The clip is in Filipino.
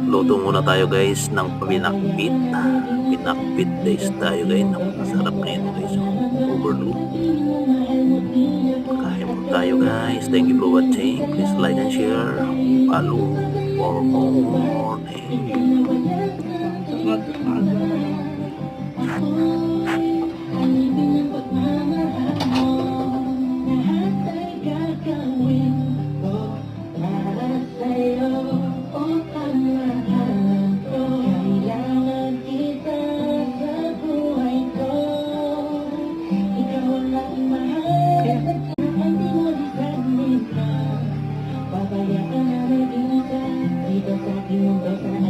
Luto muna tayo guys ng pinakbit. Pinakbit guys tayo guys. Masarap na ito guys. Overload. Kain mo tayo guys. Thank you for watching. Please like and share. Follow for more. Pabayaan na may isa dito sa aking mundo.